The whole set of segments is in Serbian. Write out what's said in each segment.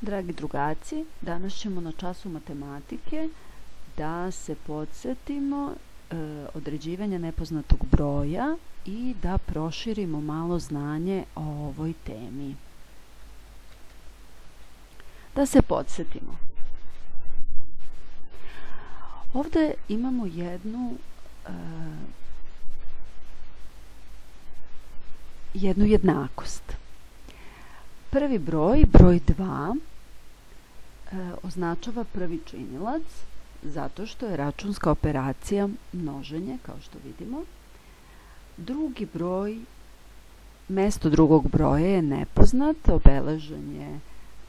Dragi drugaci, danas ćemo na času matematike da se podsjetimo određivanja nepoznatog broja i da proširimo malo znanje o ovoj temi. Da se podsjetimo. Ovdje imamo jednu jednakost. Prvi broj, broj 2, označava prvi činilac zato što je računska operacija množenje, kao što vidimo. Drugi broj, mjesto drugog broja je nepoznat, obeležen je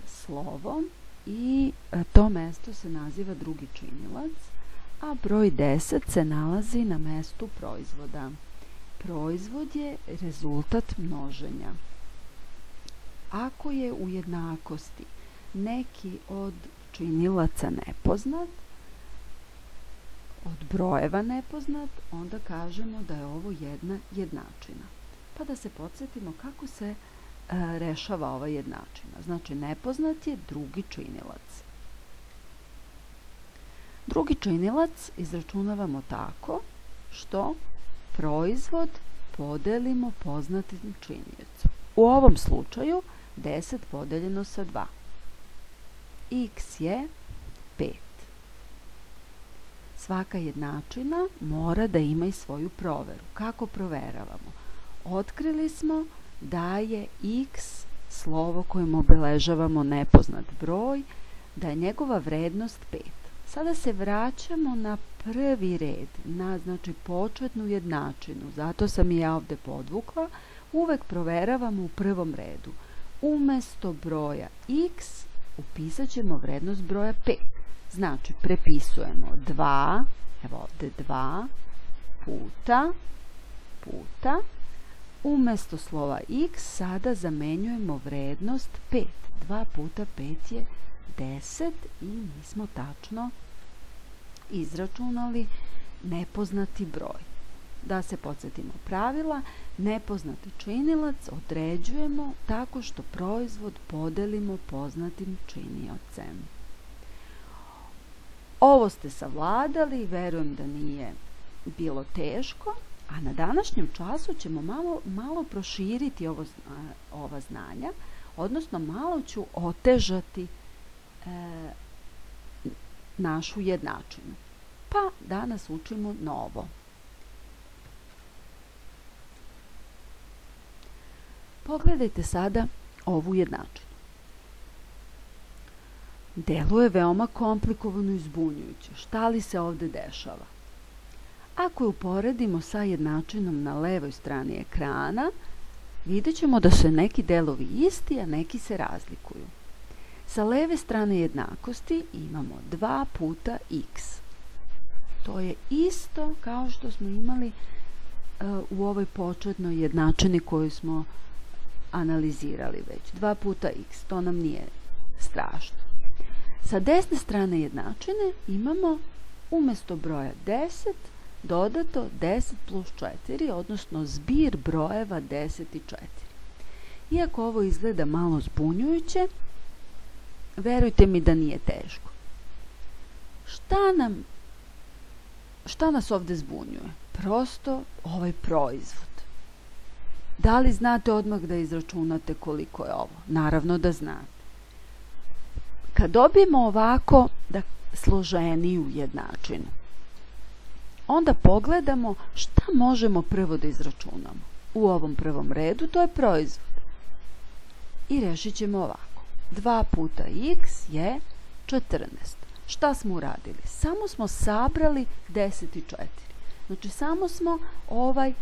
slovom i to mjesto se naziva drugi činilac, a broj 10 se nalazi na mjestu proizvoda. Proizvod je rezultat množenja. Ako je u jednakosti neki od činilaca nepoznat, od brojeva nepoznat, onda kažemo da je ovo jedna jednačina. Pa da se podsjetimo kako se rešava ova jednačina. Znači, nepoznat je drugi činilac. Drugi činilac izračunavamo tako što proizvod podelimo poznatim činiocem. U ovom slučaju 10 podeljeno sa 2. X je 5. Svaka jednačina mora da ima i svoju proveru. Kako proveravamo? Otkrili smo da je x slovo kojim obeležavamo nepoznat broj, da je njegova vrednost 5. Sada se vraćamo na prvi red, na početnu jednačinu. Zato sam i ja ovdje podvukla. Uvek proveravamo u prvom redu. Umjesto broja x upisat ćemo vrednost broja 5. Znači, prepisujemo 2, evo ovdje 2 puta. Umjesto slova x sada zamenjujemo vrednost 5. 2 puta 5 je 10 i mi smo tačno izračunali nepoznati broj. Da se podsjetimo pravila, nepoznati činilac određujemo tako što proizvod podelimo poznatim činiocem. Ovo ste savladali, verujem da nije bilo teško, a na današnjem času ćemo malo proširiti ova znanja, odnosno malo ću otežati našu jednačinu. Pa danas učimo novo. Pogledajte sada ovu jednačinu. Deluje veoma komplikovano i zbunjujuće. Šta li se ovdje dešava? Ako je uporedimo sa jednačinom na levoj strani ekrana, vidjet ćemo da su neki delovi isti, a neki se razlikuju. Sa leve strane jednakosti imamo 2 puta x. To je isto kao što smo imali u ovoj početnoj jednačini koju smo analizirali već. 2 puta x, to nam nije strašno. Sa desne strane jednačine imamo umjesto broja 10 dodato 10 plus 4, odnosno zbir brojeva 10 i 4. Iako ovo izgleda malo zbunjujuće, verujte mi da nije teško. Šta nas ovdje zbunjuje? Prosto ovaj proizvod. Da li znate odmah da izračunate koliko je ovo? Naravno da znate. Kad dobijemo ovako složeniju jednačinu, onda pogledamo šta možemo prvo da izračunamo. U ovom prvom redu to je proizvod. I rešit ćemo ovako. 2 puta x je 14. Šta smo uradili? Samo smo sabrali 10 i 4. Znači, samo smo ovaj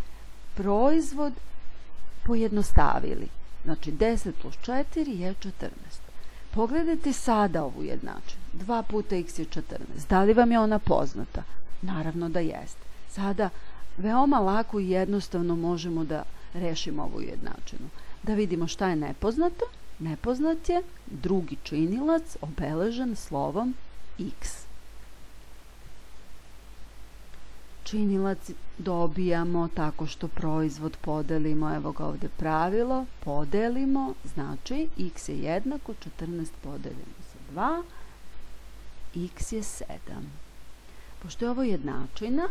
proizvod pojednostavili. Znači, 10 plus 4 je 14. Pogledajte sada ovu jednačinu. 2 puta x je 14. Da li vam je ona poznata? Naravno da jeste. Sada veoma lako i jednostavno možemo da rešimo ovu jednačinu. Da vidimo šta je nepoznato. Nepoznat je drugi činilac obeležen slovom x. činilac dobijamo tako što proizvod podelimo, evo ga ovdje pravilo, podelimo, znači x je jednako 14 podeljeno sa 2, x je 7. Pošto je ovo jednačina,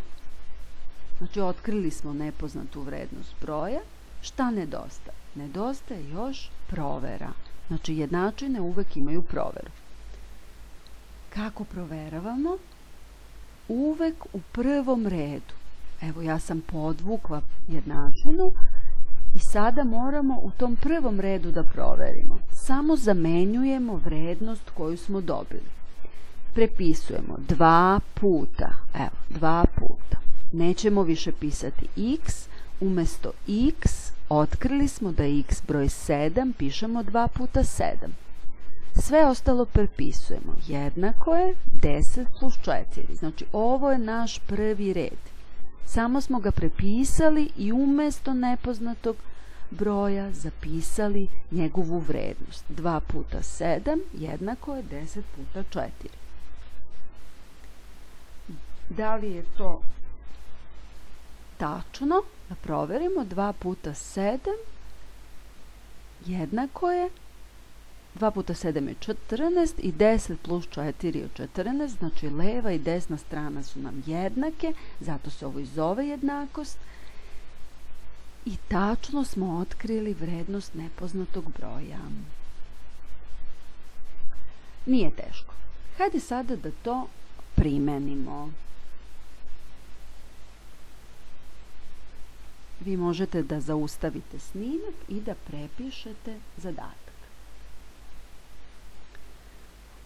znači otkrili smo nepoznatu vrednost broja, šta nedostaje? Nedostaje još provera. Znači jednačine uvek imaju proveru. Kako proveravamo? Uvek u prvom redu. Evo ja sam podvukla jednačinu i sada moramo u tom prvom redu da proverimo. Samo zamenjujemo vrednost koju smo dobili. Prepisujemo 2 puta. Evo, 2 puta. Nećemo više pisati x. Umjesto x otkrili smo da je x broj 7. Pišemo 2 puta 7. Sve ostalo prepisujemo. Jednako je 10 plus 4. Znači ovo je naš prvi red. Samo smo ga prepisali i umjesto nepoznatog broja zapisali njegovu vrednost. 2 puta 7 jednako je 10 puta 4. Da li je to tačno? Da proverimo. 2 puta 7 jednako je 2 puta 7 je 14 i 10 plus 4 je 14, znači leva i desna strana su nam jednake, zato se ovo i zove jednakost. I tačno smo otkrili vrednost nepoznatog broja. Nije teško. Hajde sada da to primenimo. Vi možete da zaustavite snimak i da prepišete zadatak.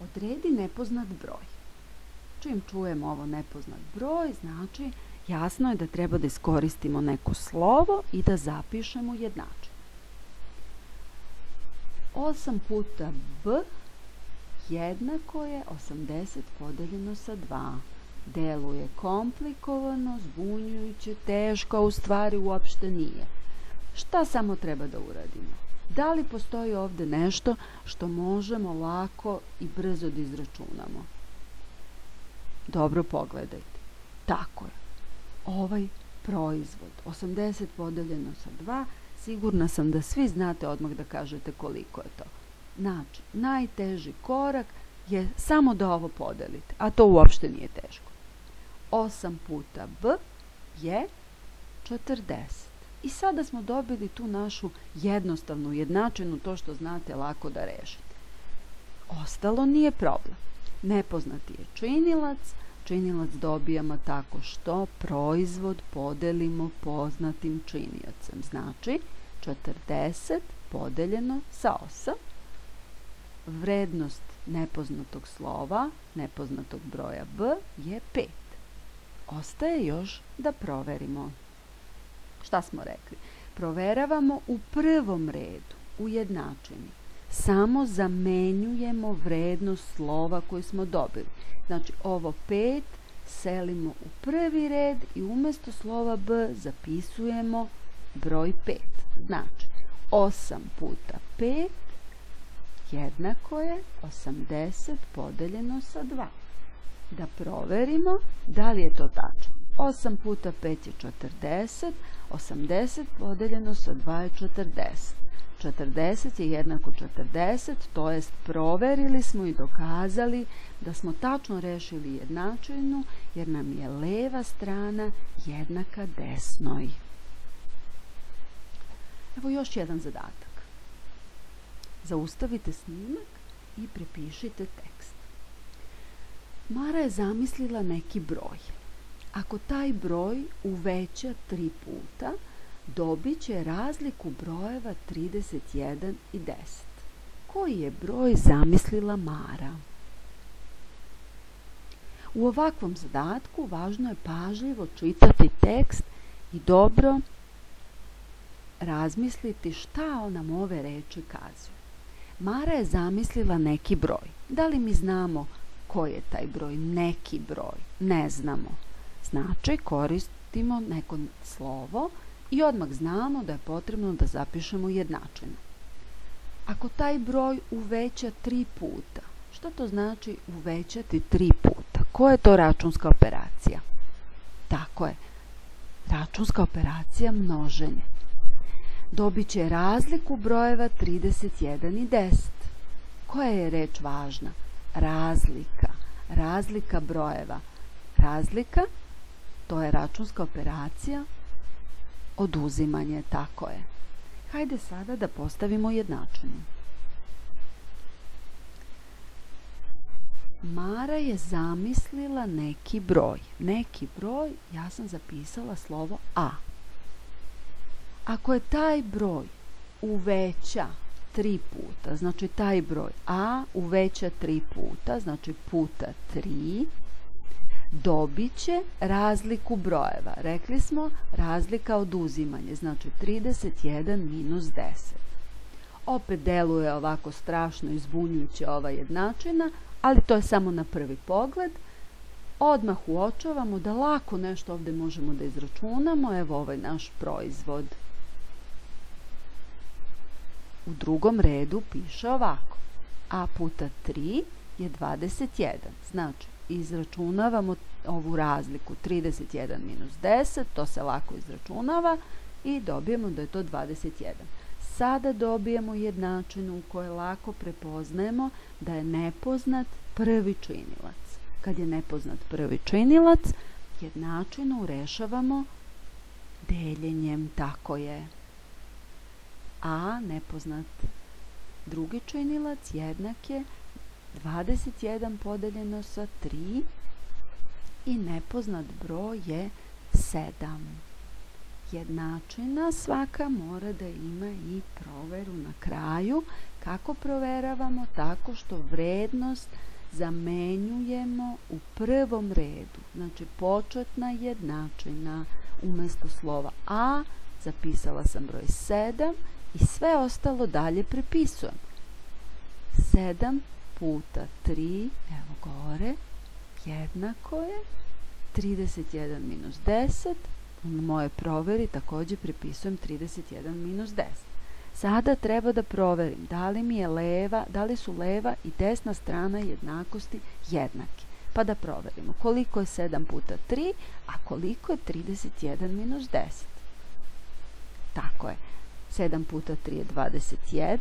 Odredi nepoznat broj. Čim čujemo ovo nepoznat broj, znači jasno je da treba da iskoristimo neko slovo i da zapišemo jednačinu. 8 puta b jednako je 80 podeljeno sa 2. Deluje komplikovano, zbunjujuće, teško, a u stvari uopšte nije. Šta samo treba da uradimo? Da li postoji ovdje nešto što možemo lako i brzo da izračunamo? Dobro pogledajte. Tako je. Ovaj proizvod, 80 podeljeno sa 2, sigurna sam da svi znate odmah da kažete koliko je to. Znači, najteži korak je samo da ovo podelite, a to uopšte nije teško. 8 puta b je 40. I sada smo dobili tu našu jednostavnu jednačinu, to što znate lako da rešite. Ostalo nije problem. Nepoznati je činilac. Činilac dobijamo tako što proizvod podelimo poznatim činiocem. Znači 40 podeljeno sa 8. Vrednost nepoznatog slova, nepoznatog broja b je 5. Ostaje još da proverimo. Šta smo rekli? Proveravamo u prvom redu, u jednačini. Samo zamenjujemo vrednost slova koju smo dobili. Znači ovo 5 selimo u prvi red i umjesto slova b zapisujemo broj 5. Znači 8 puta 5 jednako je 80 podeljeno sa 2. Da proverimo da li je to tačno. 8 puta 5 je 40, 80 podeljeno sa 2 je 40. 40 je jednako 40, to jest proverili smo i dokazali da smo tačno rešili jednačinu jer nam je leva strana jednaka desnoj. Evo još jedan zadatak. Zaustavite snimak i prepišite tekst. Mara je zamislila neki broj. Ako taj broj uveća 3 puta, dobit će razliku brojeva 31 i 10. Koji je broj zamislila Mara? U ovakvom zadatku važno je pažljivo čitati tekst i dobro razmisliti šta nam ove reči kazuju. Mara je zamislila neki broj. Da li mi znamo koji je taj broj? Neki broj. Ne znamo. Znači koristimo neko slovo i odmah znamo da je potrebno da zapišemo jednačinu. Ako taj broj uveća 3 puta, šta to znači uvećati 3 puta? Koja je to računska operacija? Tako je. Računska operacija množenje. Dobit će razliku brojeva 31 i 10. Koja je reč važna? Razlika. Razlika brojeva. Razlika, to je računska operacija, oduzimanje, tako je. Hajde sada da postavimo jednačinu. Mara je zamislila neki broj. Neki broj, ja sam zapisala slovo A. Ako je taj broj uveća 3 puta, znači taj broj A uveća 3 puta, znači puta 3, dobit će razliku brojeva. Rekli smo razlika oduzimanje, znači 31 minus 10. Opet deluje ovako strašno i zbunjujuće ova jednačina, ali to je samo na prvi pogled. Odmah uočavamo da lako nešto ovdje možemo da izračunamo. Evo ovaj naš proizvod. U drugom redu piše ovako. A puta 3 je 21. Znači, izračunavamo ovu razliku 31 minus 10, to se lako izračunava i dobijemo da je to 21. Sada dobijemo jednačinu u kojoj lako prepoznajemo da je nepoznat prvi činilac. Kad je nepoznat prvi činilac, jednačinu rešavamo deljenjem, tako je. A nepoznat drugi činilac jednak je 21 podeljeno sa 3 i nepoznat broj je 7. Jednačina svaka mora da ima i proveru na kraju. Kako proveravamo? Tako što vrednost zamenjujemo u prvom redu. Znači početna jednačina. Umesto slova A zapisala sam broj 7 i sve ostalo dalje prepisujem. 7 puta 3, evo gore, jednako je 31 minus 10. Na moje proveri također prepisujem 31 minus 10. Sada treba da proverim da li su leva i desna strana jednakosti jednake. Pa da proverimo koliko je 7 puta 3, a koliko je 31 minus 10. Tako je. 7 puta 3 je 21,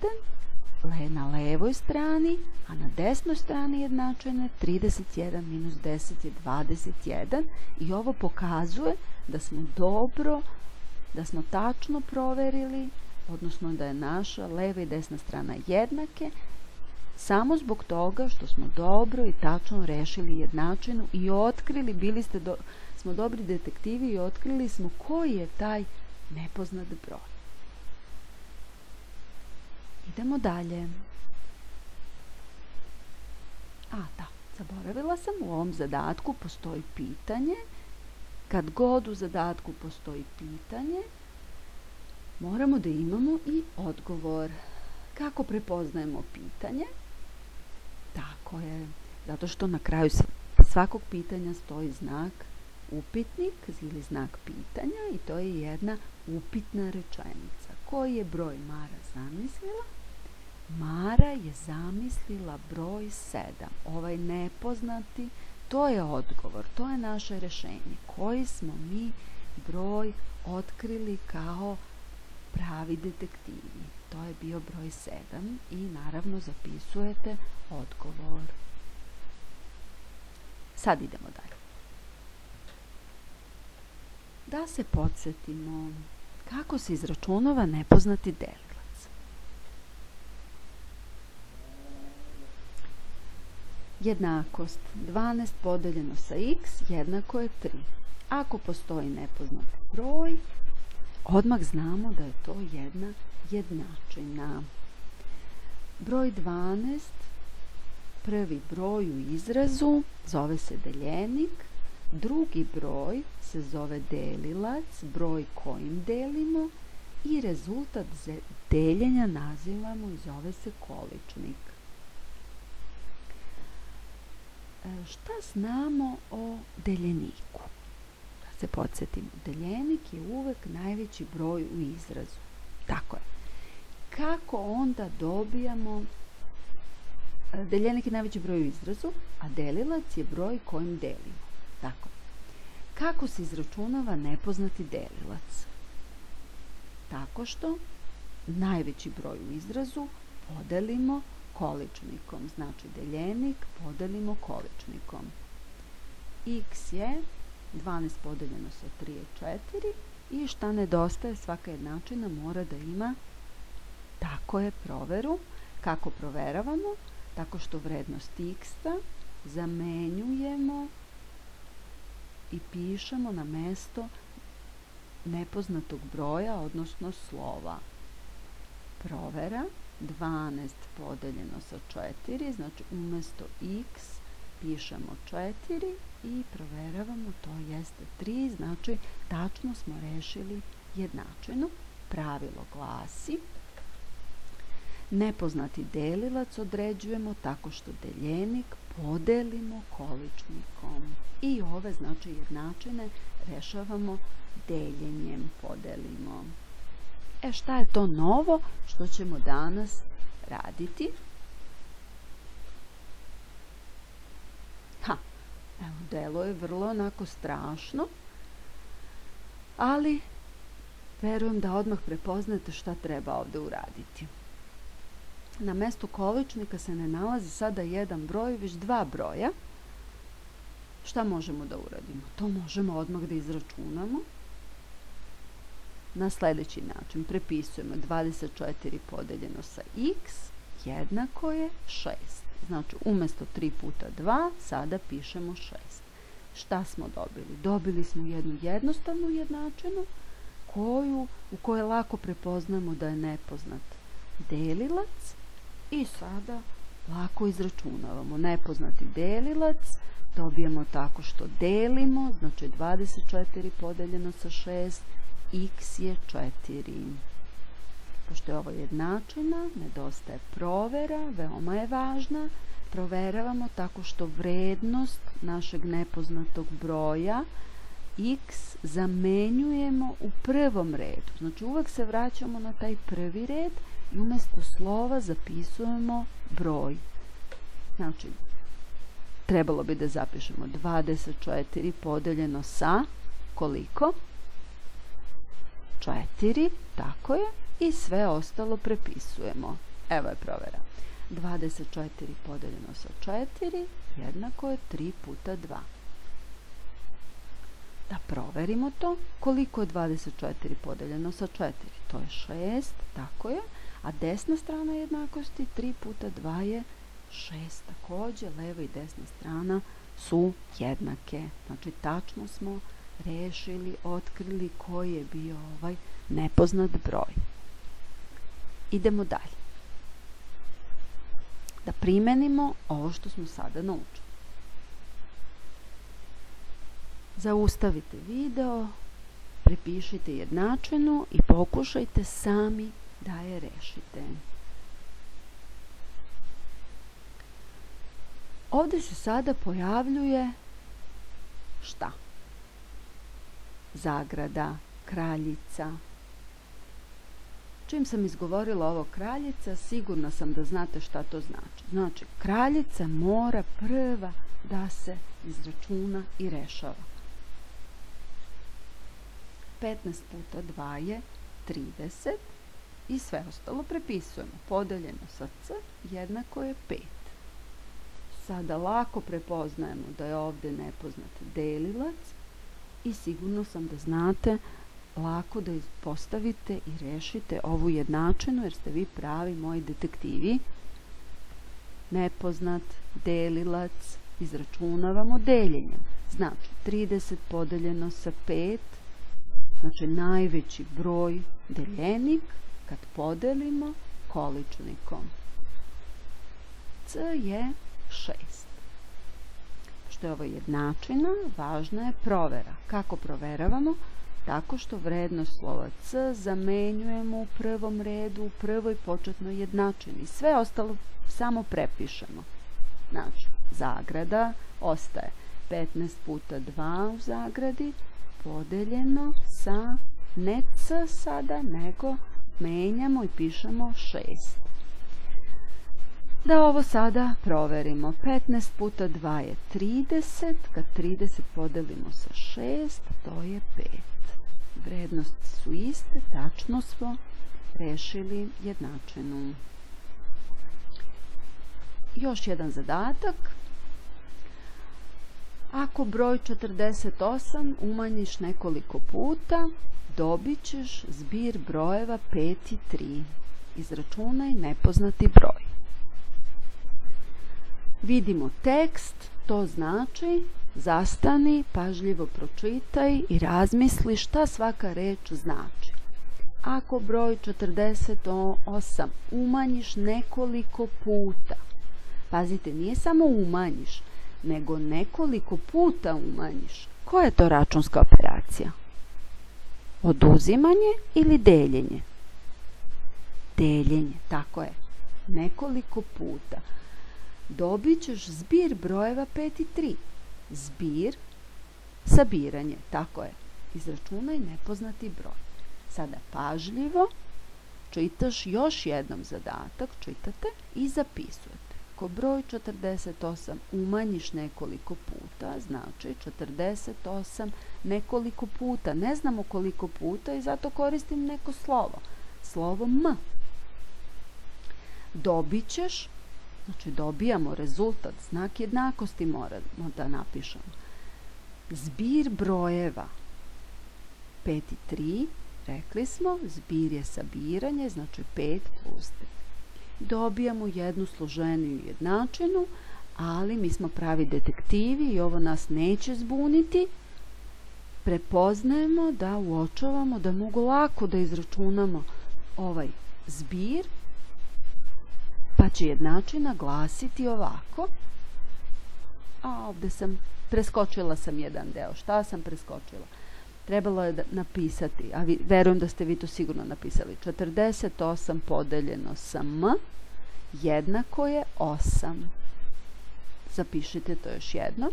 na levoj strani, a na desnoj strani jednačine 31 minus 10 je 21 i ovo pokazuje da smo tačno proverili, odnosno da je naša leva i desna strana jednake, samo zbog toga što smo dobro i tačno rešili jednačinu i otkrili, smo dobri detektivi i otkrili smo koji je taj nepoznat broj. Idemo dalje. Zaboravila sam, u ovom zadatku postoji pitanje. Kad god u zadatku postoji pitanje, moramo da imamo i odgovor. Kako prepoznajemo pitanje? Tako je, zato što na kraju svakog pitanja stoji znak upitnik ili znak pitanja i to je jedna upitna rečenica. Koji je broj Mara zamislila? Mara je zamislila broj 7. Ovaj nepoznati, to je odgovor, to je naše rešenje. Koji smo mi broj otkrili kao pravi detektivi? To je bio broj 7 i naravno zapisujete odgovor. Sad idemo dalje. Da se podsjetimo kako se izračunava nepoznati delilac. Jednakost 12 podeljeno sa x jednako je 3. Ako postoji nepoznati broj, odmah znamo da je to jedna jednačina. Broj 12, prvi broj u izrazu, zove se deljenik, drugi broj se zove delilac, broj kojim delimo i rezultat deljenja nazivamo i zove se količnik. Šta znamo o deljeniku? Da se podsjetimo, deljenik je uvek najveći broj u izrazu. Tako je. Kako onda dobijamo, deljenik je najveći broj u izrazu, a delilac je broj kojim delimo. Tako. Kako se izračunava nepoznati delilac? Tako što najveći broj u izrazu podelimo količnikom, znači deljenik podelimo količnikom. X je 12 podeljeno sa 3 je 4 i šta nedostaje, svaka jednačina mora da ima, tako je, proveru. Kako proveravamo? Tako što vrednost x-a zamenjujemo i pišemo na mesto nepoznatog broja, odnosno slova. Provera 12 podeljeno sa 4, znači umjesto x pišemo 4 i proveravamo, to jeste 3, znači tačno smo rešili jednačinu. Pravilo glasi: nepoznati delilac određujemo tako što deljenik podelimo količnikom. I ove, znači, jednačine rešavamo deljenjem, podelimo. Šta je to novo što ćemo danas raditi? Evo, delo je vrlo onako strašno, ali verujem da odmah prepoznate šta treba ovde uraditi. Na mestu količnika se ne nalazi sada jedan broj, već dva broja. Šta možemo da uradimo? To možemo odmah da izračunamo na sledeći način. Prepisujemo 24 podeljeno sa x jednako je 6. Znači, umjesto 3 puta 2, sada pišemo 6. Šta smo dobili? Dobili smo jednu jednostavnu jednačinu u kojoj lako prepoznamo da je nepoznat delilac i sada lako izračunavamo. Nepoznati delilac dobijemo tako što delimo, znači 24 podeljeno sa 6, x je 4. Pošto je ovo jednačina, nedostaje provera, veoma je važna. Proveravamo tako što vrednost našeg nepoznatog broja x zamenjujemo u prvom redu. Znači uvek se vraćamo na taj prvi red i umjesto slova zapisujemo broj. Znači, trebalo bi da zapišemo 24 podeljeno sa koliko? 4, tako je, i sve ostalo prepisujemo. Evo je provera. 24 podeljeno sa 4 jednako je 3 puta 2. Da proverimo to. Koliko je 24 podeljeno sa 4? To je 6, tako je. A desna strana jednakosti 3 puta 2 je 6. Takođe, leva i desna strana su jednake. Znači, tačno smo rešili, otkrili koji je bio ovaj nepoznat broj. Idemo dalje. Da primenimo ovo što smo sada naučili. Zaustavite video, prepišite jednačinu i pokušajte sami da je rešite. Ovde se sada pojavljuje šta? Zagrada, kraljica. Čim sam izgovorila ovo kraljica, sigurna sam da znate šta to znači. Znači, kraljica mora prva da se izračuna i rešava. 15 puta 2 je 30 i sve ostalo prepisujemo. Podeljeno sa c jednako je 5. Sada lako prepoznajemo da je ovde nepoznat delilac i sigurno sam da znate lako da postavite i rešite ovu jednačinu, jer ste vi pravi moji detektivi. Nepoznat delilac izračunavamo deljenjem. Znači, 30 podeljeno sa 5, znači najveći broj deljenik kad podelimo količnikom. C je 6. Što je ovo jednačina, važna je provera. Kako proveravamo? Tako što vrednost slova c zamenjujemo u prvom redu, u prvoj početnoj jednačini. Sve ostalo samo prepišemo. Znači, zagrada ostaje 15 puta 2 u zagradi, podeljeno sa ne c sada, nego menjamo i pišemo 6. Da ovo sada proverimo. 15 puta 2 je 30. Kad 30 podelimo sa 6, to je 5. Vrednosti su iste, tačno smo rešili jednačinu. Još jedan zadatak. Ako broj 48 umanjiš nekoliko puta, dobit ćeš zbir brojeva 5 i 3. Izračunaj nepoznati broj. Vidimo tekst, to znači zastani, pažljivo pročitaj i razmisli šta svaka reč znači. Ako broj 48 umanjiš nekoliko puta, pazite, nije samo umanjiš, nego nekoliko puta umanjiš. Koja je to računska operacija? Oduzimanje ili deljenje? Deljenje, tako je. Nekoliko puta. Dobit ćeš zbir brojeva 5 i 3. Zbir, sabiranje, tako je. Izračunaj nepoznati broj. Sada pažljivo čitaš još jednom zadatak, čitate i zapisujete. Ako broj 48 umanjiš nekoliko puta, znači 48 nekoliko puta. Ne znamo koliko puta i zato koristim neko slovo. Slovo M. Dobit ćeš, znači dobijamo rezultat, znak jednakosti moramo da napišemo. Zbir brojeva 5 i 3, rekli smo, zbir je sabiranje, znači 5 plus 3. Dobijamo jednu složeniju jednačinu, ali mi smo pravi detektivi i ovo nas neće zbuniti. Prepoznajemo da uočavamo da mogu lako da izračunamo ovaj zbir, pa će jednačina glasiti ovako. A ovdje preskočila sam jedan deo. Šta sam preskočila? Trebalo je napisati, a verujem da ste vi to sigurno napisali. 48 podeljeno sa m jednako je 8. Zapišite to još jedno.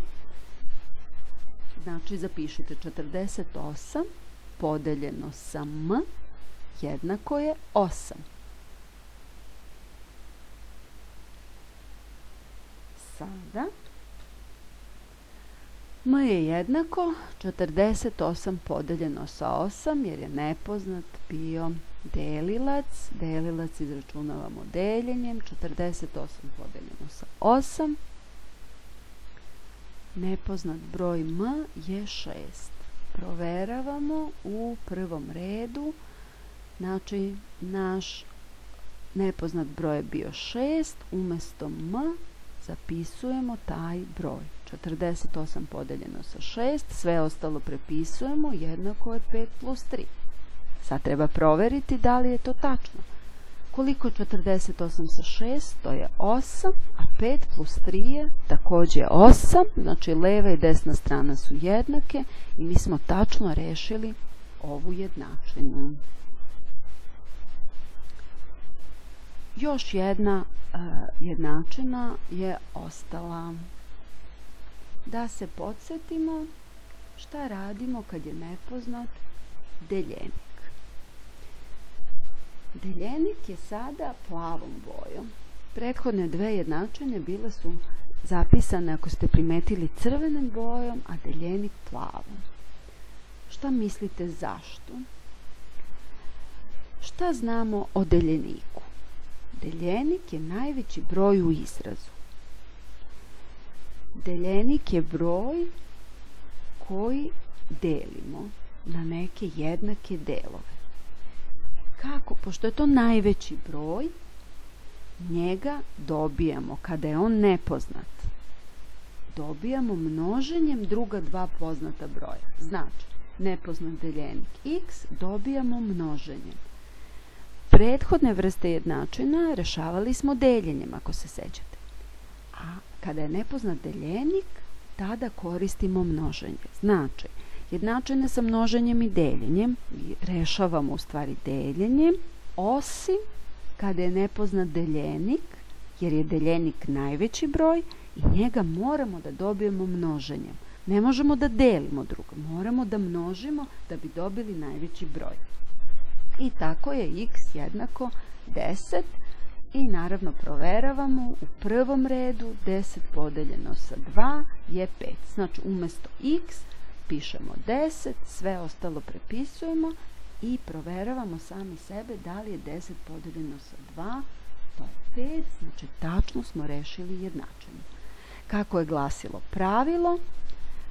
Znači zapišite 48 podeljeno sa m jednako je 8. Sada m je jednako 48 podeljeno sa 8 jer je nepoznat bio delilac. Delilac izračunavamo deljenjem. 48 podeljeno sa 8. Nepoznat broj m je 6. Proveravamo u prvom redu. Znači naš nepoznat broj je bio 6. Umjesto m zapisujemo taj broj. 48 podeljeno sa 6, sve ostalo prepisujemo, jednako je 5 plus 3. Sad treba proveriti da li je to tačno. Koliko je 48 sa 6? To je 8, a 5 plus 3 je također 8, znači leva i desna strana su jednake i mi smo tačno rešili ovu jednačinu. Još jedna jednačina je ostala. Da se podsjetimo šta radimo kad je nepoznat deljenik. Deljenik je sada plavom bojom. Prethodne dve jednačine bile su zapisane, ako ste primetili, crvenom bojom, a deljenik plavom. Šta mislite zašto? Šta znamo o deljeniku? Deljenik je najveći broj u izrazu. Deljenik je broj koji delimo na neke jednake delove. Kako? Pošto je to najveći broj, njega dobijamo, kada je on nepoznat, dobijamo množenjem druga dva poznata broja. Znači, nepoznat deljenik x dobijamo množenjem. Prethodne vrste jednačina rešavali smo deljenjem, ako se sećate. A kada je nepoznat deljenik, tada koristimo množenje. Znači, jednačine sa množenjem i deljenjem rešavamo u stvari deljenjem, osim kada je nepoznat deljenik, jer je deljenik najveći broj i njega moramo da dobijemo množenjem. Ne možemo da delimo drugo, moramo da množimo da bi dobili najveći broj. I tako je x jednako 10 I naravno proveravamo u prvom redu 10 podeljeno sa 2 je 5. Znači umjesto x pišemo 10, sve ostalo prepisujemo i proveravamo sami sebe da li je 10 podeljeno sa 2, to je 5, znači tačno smo rešili jednačinu. Kako je glasilo pravilo?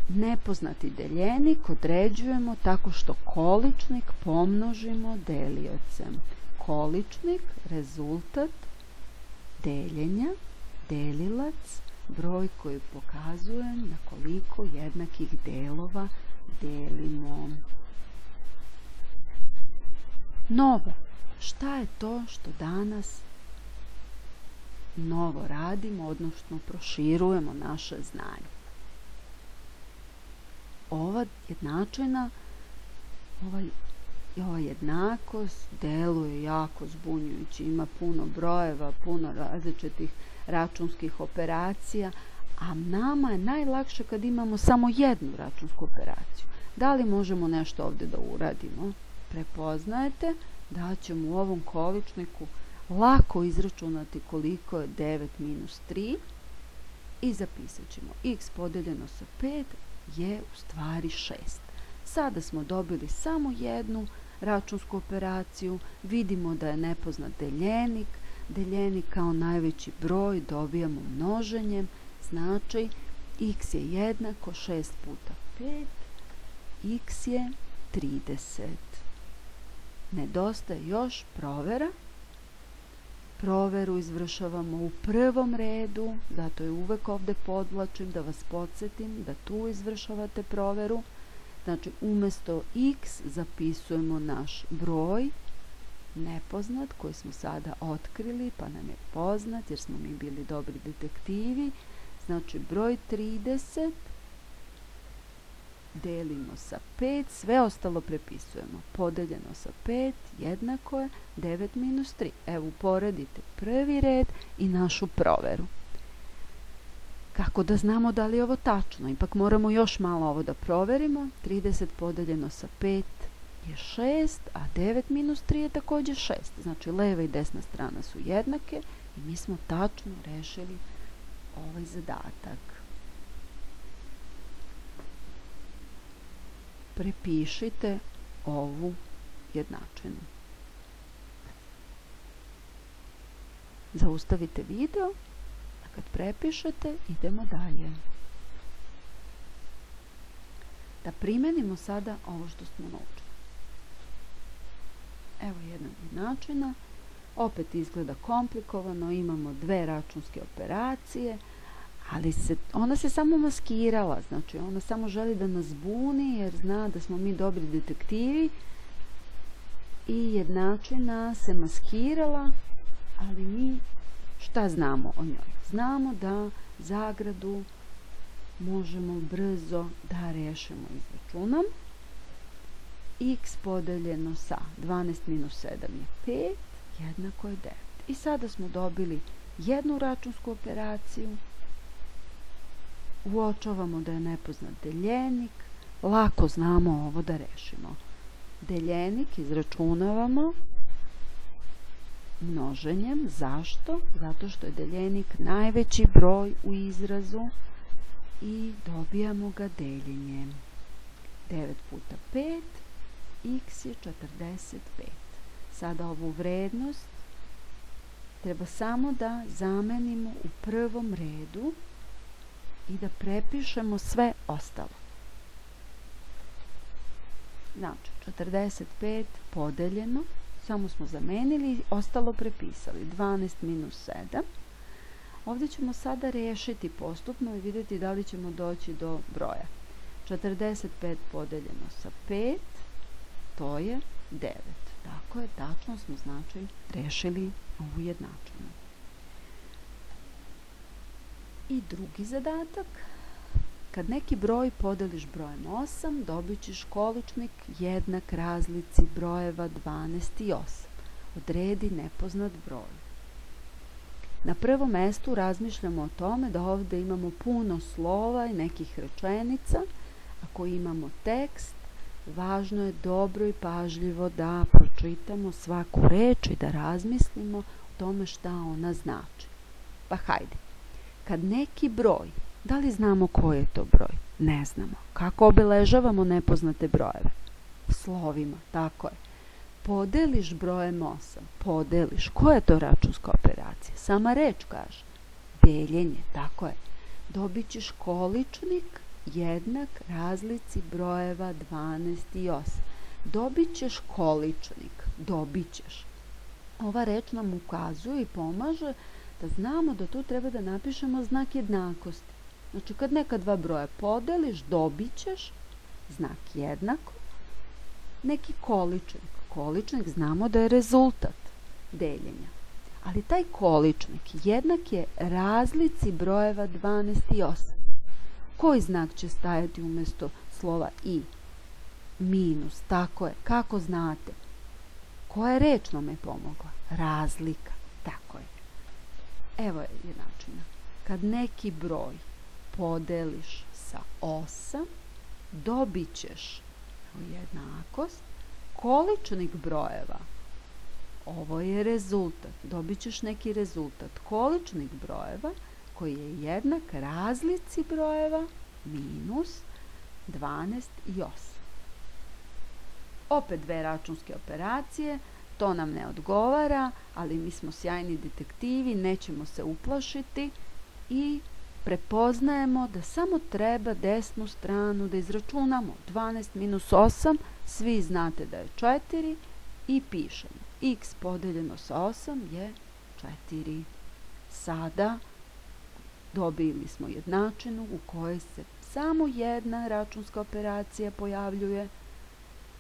Nepoznati deljenik određujemo tako što količnik pomnožimo deliocem. Količnik, rezultat deljenja, delilac, broj koji pokazuje na koliko jednakih delova delimo. Novo. Šta je to što danas novo radimo, odnosno proširujemo naše znanje? Ova jednačina, ova jednakost deluje jako zbunjujući. Ima puno brojeva, puno različitih računskih operacija, a nama je najlakše kad imamo samo jednu računsku operaciju. Da li možemo nešto ovdje da uradimo? Prepoznajete da ćemo u ovom količniku lako izračunati koliko je 9 minus 3 i zapisat ćemo x podeljeno sa 5 je u stvari 6. Sada smo dobili samo jednu računsku operaciju, vidimo da je nepoznat deljenik, deljenik kao najveći broj dobijamo množenjem, znači x je jednako 6 puta 5, x je 30. Nedostaje još provera. Proveru izvršavamo u prvom redu, zato je uvek ovdje podvlačim da vas podsjetim da tu izvršavate proveru. Znači umjesto x zapisujemo naš broj nepoznat koji smo sada otkrili pa nam je poznat jer smo mi bili dobri detektivi. Znači broj 30 delimo sa 5, sve ostalo prepisujemo. Podeljeno sa 5 jednako je 9 minus 3. Evo uporedite prvi red i našu proveru. Kako da znamo da li je ovo tačno? Ipak moramo još malo ovo da proverimo. 30 podeljeno sa 5 je 6, a 9 minus 3 je također 6. Znači leva i desna strana su jednake i mi smo tačno rešili ovaj zadatak. Prepišite ovu jednačinu. Zaustavite video, a kad prepišete idemo dalje. Da primenimo sada ovo što smo naučili. Evo jedna jednačina, opet izgleda komplikovano, imamo dve računske operacije, ali ona se samo maskirala, znači ona samo želi da nas zbuni jer zna da smo mi dobri detektivi i jednačina se maskirala, ali mi šta znamo o njoj? Znamo da zagradu možemo brzo da rešimo izračunom. X podeljeno sa 12 minus 7 je 5, jednako je 9. I sada smo dobili jednu računsku operaciju. Uočavamo da je nepoznat deljenik, lako znamo ovo da rešimo. Deljenik izračunavamo množenjem. Zašto? Zato što je deljenik najveći broj u izrazu i dobijamo ga deljenjem. 9 puta 5, x je 45. Sada ovu vrednost treba samo da zamenimo u prvom redu i da prepišemo sve ostalo. Znači, 45 podeljeno, samo smo zamenili i ostalo prepisali. 12 minus 7. Ovdje ćemo sada rešiti postupno i vidjeti da li ćemo doći do broja. 45 podeljeno sa 5, to je 9. Tako je, tačno smo znači rešili ovu jednačinu. I drugi zadatak, kad neki broj podeliš brojem 8, dobit ćeš količnik jednak razlici brojeva 12 i 8. Odredi nepoznat broj. Na prvom mestu razmišljamo o tome da ovdje imamo puno slova i nekih rečenica. Ako imamo tekst, važno je dobro i pažljivo da pročitamo svaku reč i da razmislimo o tome šta ona znači. Pa hajde, kad neki broj, da li znamo koji je to broj? Ne znamo. Kako obeležavamo nepoznate brojeve? Slovima, tako je. Podeliš brojem 8, podeliš. Koja je to računska operacija? Sama reč kaže. Deljenje, tako je. Dobit ćeš količnik jednak razlici brojeva 12 i 8. Dobit ćeš količnik, dobit ćeš. Ova reč nam ukazuje i pomaže da znamo da tu treba da napišemo znak jednakosti. Znači, kad neka dva broja podeliš, dobit ćeš znak jednako, neki količnik. Količnik znamo da je rezultat deljenja. Ali taj količnik jednak je razlici brojeva 12 i 8. Koji znak će stajati umjesto slova i? Minus, tako je. Kako znate? Koja reč nam je pomogla? Razlika, tako je. Evo je jednačina. Kad neki broj podeliš sa 8, dobit ćeš jednakost, količnik brojeva. Ovo je rezultat. Dobit ćeš neki rezultat. Količnik brojeva koji je jednak razlici brojeva minus 12 i 8. Opet dve računske operacije. To nam ne odgovara, ali mi smo sjajni detektivi, nećemo se uplašiti i prepoznajemo da samo treba desnu stranu da izračunamo. 12 minus 8, svi znate da je 4 i pišemo. X podeljeno sa 8 je 4. Sada dobili smo jednačinu u kojoj se samo jedna računska operacija pojavljuje.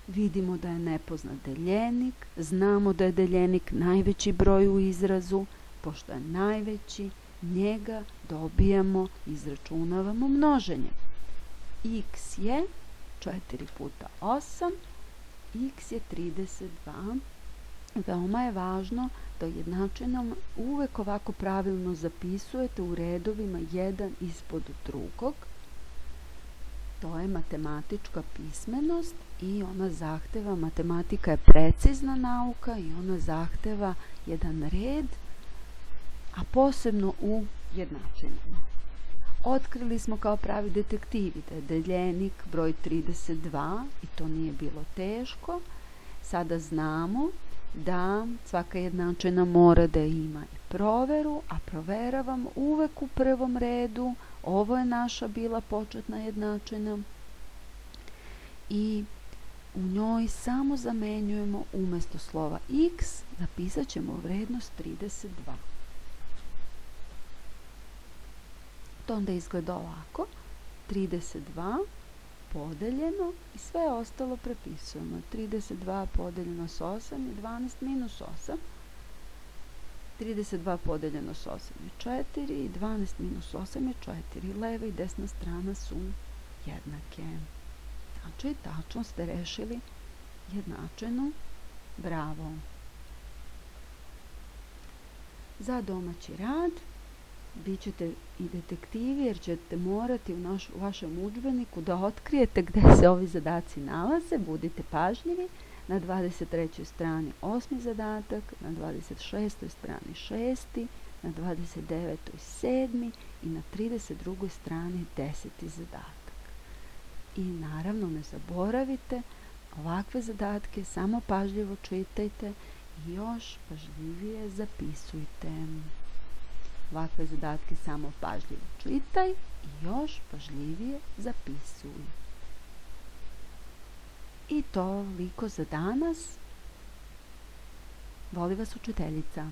Vidimo da je nepoznat deljenik, znamo da je deljenik najveći broj u izrazu, pošto je najveći, njega dobijamo, izračunavamo množenje. X je 4 puta 8, x je 32. Veoma je važno da jednačinom uvek ovako pravilno zapisujete u redovima jedan ispod drugog. To je matematička pismenost i ona zahteva, matematika je precizna nauka i ona zahteva jedan red, a posebno u jednačinama. Otkrili smo kao pravi detektivi da je deljenik broj 32 i to nije bilo teško. Sada znamo da svaka jednačina mora da ima i proveru, a proveravamo uvek u prvom redu. Ovo je naša bila početna jednačina i u njoj samo zamenjujemo umjesto slova x, zapisat ćemo vrednost 32. To onda izgleda ovako, 32 podeljeno i sve ostalo prepisujemo. 32 podeljeno s 8 je 12 minus 8. 32 podeljeno s 8 je 4 i 12 minus 8 je 4. Leva i desna strana su jednake. Znači, tačno ste rešili jednačinu. Bravo. Za domaći rad bit ćete i detektivi jer ćete morati u vašem udžbeniku da otkrijete gde se ovi zadaci nalaze. Budite pažljivi. Na 23. strani 8. zadatak, na 26. strani 6. na 29. 7. i na 32. strani 10. zadatak. I naravno ne zaboravite, ovakve zadatke samo pažljivo čitajte i još pažljivije zapisujte. Ovakve zadatke samo pažljivo čitaj i još pažljivije zapisuj. I toliko za danas. Voli vas učiteljica.